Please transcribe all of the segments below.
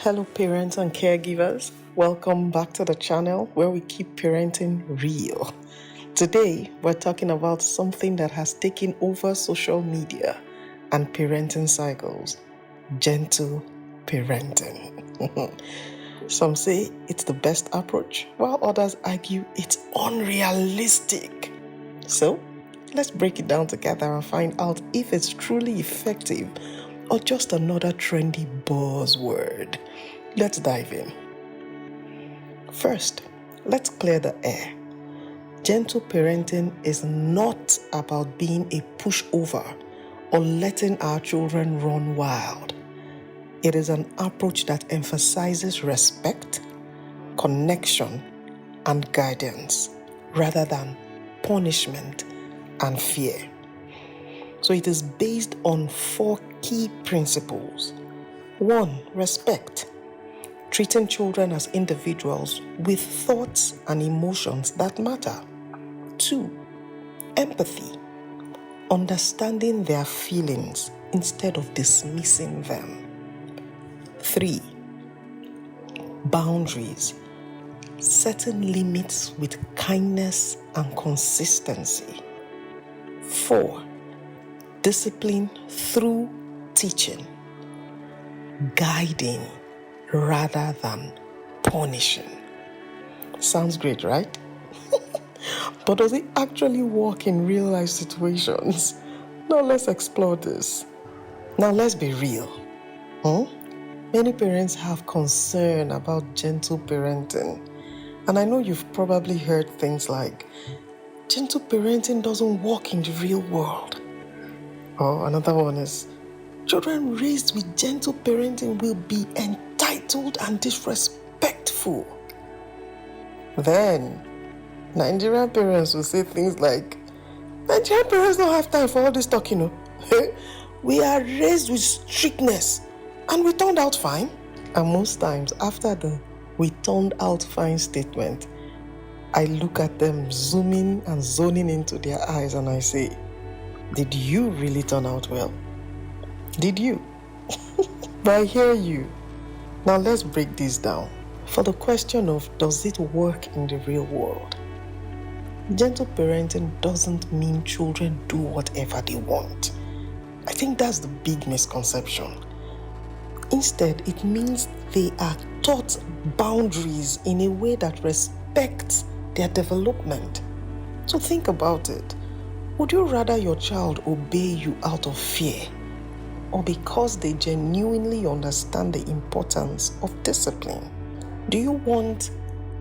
Hello, parents and caregivers. Welcome back to the channel where we keep parenting real. Today, we're talking about something that has taken over social media and parenting cycles: gentle parenting. Some say it's the best approach, while others argue it's unrealistic. So, let's break it down together and find out if it's truly effective or just another trendy buzzword. Let's dive in. First, let's clear the air. Gentle parenting is not about being a pushover or letting our children run wild. It is an approach that emphasizes respect, connection, and guidance rather than punishment and fear. So it is based on 4 key principles. 1. Respect. Treating children as individuals with thoughts and emotions that matter. 2. Empathy. Understanding their feelings instead of dismissing them. 3. Boundaries. Setting limits with kindness and consistency. 4. Discipline through teaching. Guiding rather than punishing. Sounds great, right? But does it actually work in real life situations? Now let's explore this. Now let's be real. Many parents have concern about gentle parenting. And I know you've probably heard things like, gentle parenting doesn't work in the real world. Or another one is, children raised with gentle parenting will be entitled and disrespectful. Then, Nigerian parents will say things like, Nigerian parents don't have time for all this talking. We are raised with strictness and we turned out fine. And most times, after the "we turned out fine" statement, I look at them zooming and zoning into their eyes and I say, did you really turn out well? Did you? But I hear you. Now let's break this down. For the question of does it work in the real world? Gentle parenting doesn't mean children do whatever they want. I think that's the big misconception. Instead, it means they are taught boundaries in a way that respects their development. So think about it. Would you rather your child obey you out of fear, or because they genuinely understand the importance of discipline? Do you want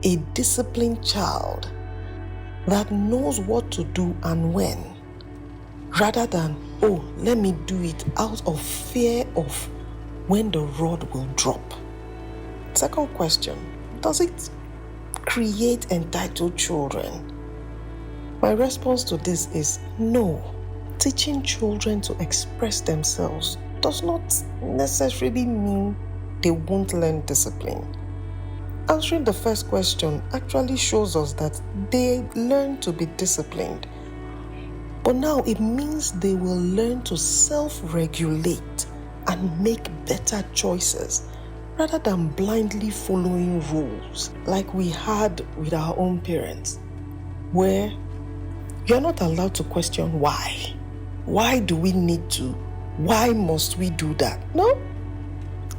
a disciplined child that knows what to do and when, rather than, let me do it out of fear of when the rod will drop? Second question, does it create entitled children? My response to this is no. Teaching children to express themselves does not necessarily mean they won't learn discipline. Answering the first question actually shows us that they learn to be disciplined. But now it means they will learn to self-regulate and make better choices rather than blindly following rules like we had with our own parents, where you're not allowed to question why. Why do we need to? Why must we do that? No.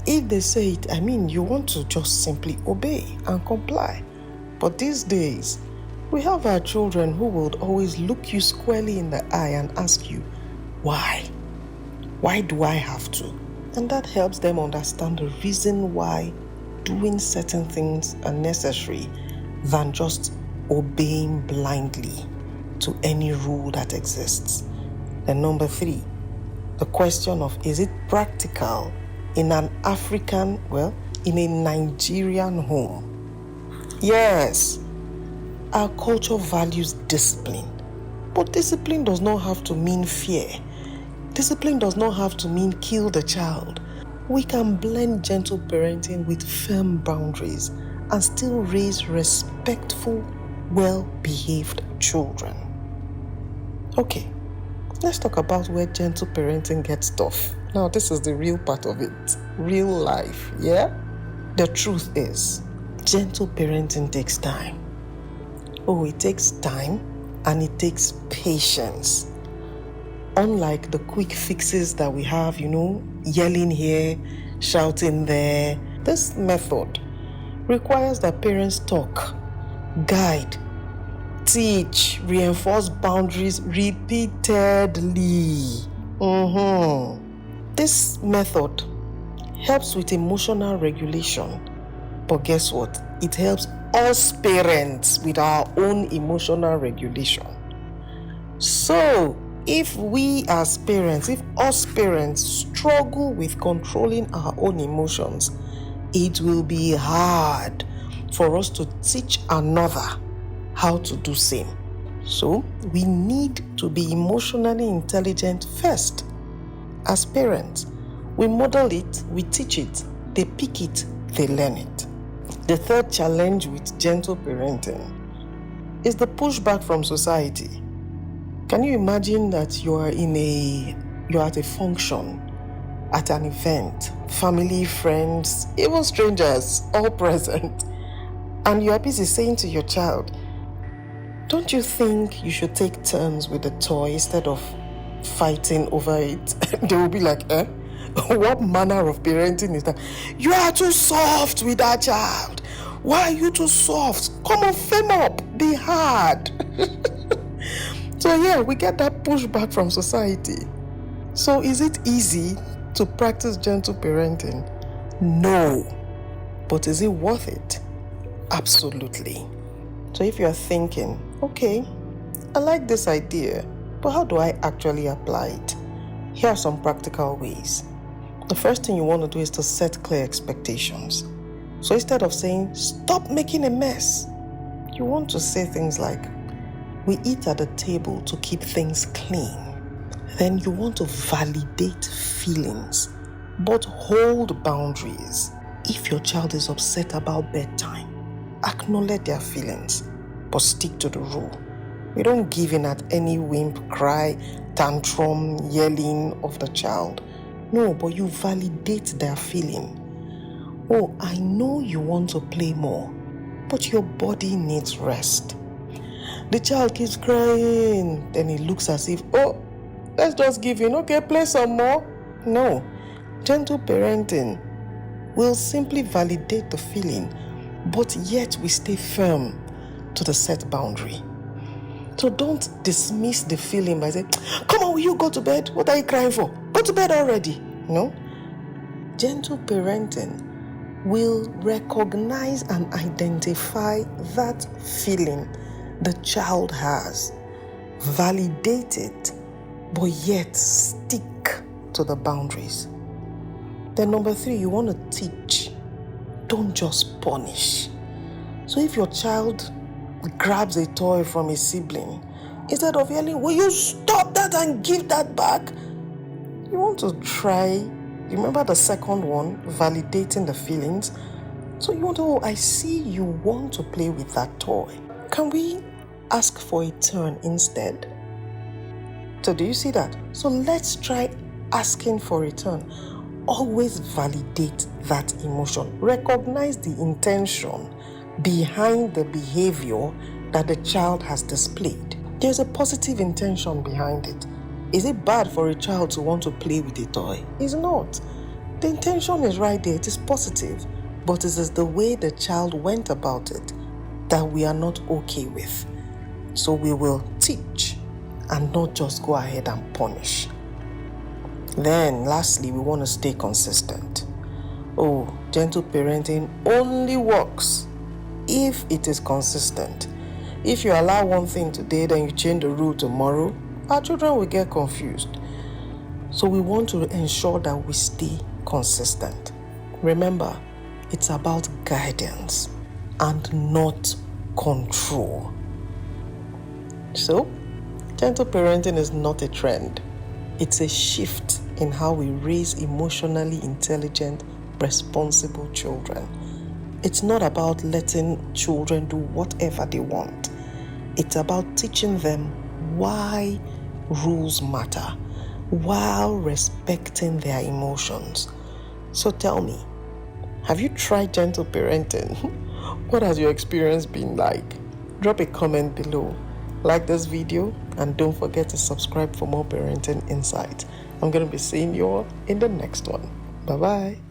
If they say it, you want to just simply obey and comply. But these days, we have our children who will always look you squarely in the eye and ask you, why? Why do I have to? And that helps them understand the reason why doing certain things are necessary than just obeying blindly to any rule that exists. Then number 3, the question of, is it practical in an in a Nigerian home? Yes, our culture values discipline, but discipline does not have to mean fear. Discipline does not have to mean kill the child. We can blend gentle parenting with firm boundaries and still raise respectful, well-behaved children. Okay, let's talk about where gentle parenting gets tough. Now, this is the real part of it. Real life, yeah? The truth is, gentle parenting takes time. Oh, it takes time and it takes patience. Unlike the quick fixes that we have, yelling here, shouting there, this method requires that parents talk, guide, teach, reinforce boundaries repeatedly. This method helps with emotional regulation. But guess what? It helps us parents with our own emotional regulation. So, if we as parents, if us parents struggle with controlling our own emotions, it will be hard for us to teach another how to do same. So, we need to be emotionally intelligent first. As parents, we model it, we teach it, they pick it, they learn it. The third challenge with gentle parenting is the pushback from society. Can you imagine that you're at a function, at an event, family, friends, even strangers, all present, and you are busy saying to your child, don't you think you should take turns with the toy instead of fighting over it? They will be like, what manner of parenting is that? You are too soft with that child. Why are you too soft? Come on, firm up, be hard. So yeah, we get that pushback from society. So is it easy to practice gentle parenting? No. But is it worth it? Absolutely. So if you're thinking, okay, I like this idea, but how do I actually apply it? Here are some practical ways. The first thing you want to do is to set clear expectations. So instead of saying, stop making a mess, you want to say things like, we eat at the table to keep things clean. Then you want to validate feelings, but hold boundaries. If your child is upset about bedtime, acknowledge their feelings, but stick to the rule. We don't give in at any wimp, cry, tantrum, yelling of the child. No, but you validate their feeling. Oh, I know you want to play more, but your body needs rest. The child keeps crying, then it looks as if, let's just give in, okay, play some more. No, gentle parenting will simply validate the feeling, but yet we stay firm to the set boundary. So don't dismiss the feeling by saying, come on, will you go to bed? What are you crying for? Go to bed already. No. Gentle parenting will recognize and identify that feeling the child has, validate it, but yet stick to the boundaries. Then number 3, you want to teach, don't just punish. So if your child grabs a toy from a sibling, instead of yelling, will you stop that and give that back? You want to try, remember the second one, validating the feelings. So you want to, I see you want to play with that toy. Can we ask for a turn instead? So do you see that? So let's try asking for a turn. Always validate that emotion. Recognize the intention behind the behavior that the child has displayed. There's a positive intention behind it. Is it bad for a child to want to play with a toy? It's not. The intention is right there. It is positive. But it is the way the child went about it that we are not okay with. So we will teach and not just go ahead and punish. Then lastly, we want to stay consistent. Gentle parenting only works if it is consistent. If you allow one thing today, then you change the rule tomorrow, our children will get confused. So we want to ensure that we stay consistent. Remember, it's about guidance and not control. So, gentle parenting is not a trend. It's a shift in how we raise emotionally intelligent, responsible children. It's not about letting children do whatever they want. It's about teaching them why rules matter while respecting their emotions. So tell me, Have you tried gentle parenting? What has your experience been like? Drop a comment below. Like this video and don't forget to subscribe for more parenting insights. I'm going to be seeing you all in the next one. Bye-bye.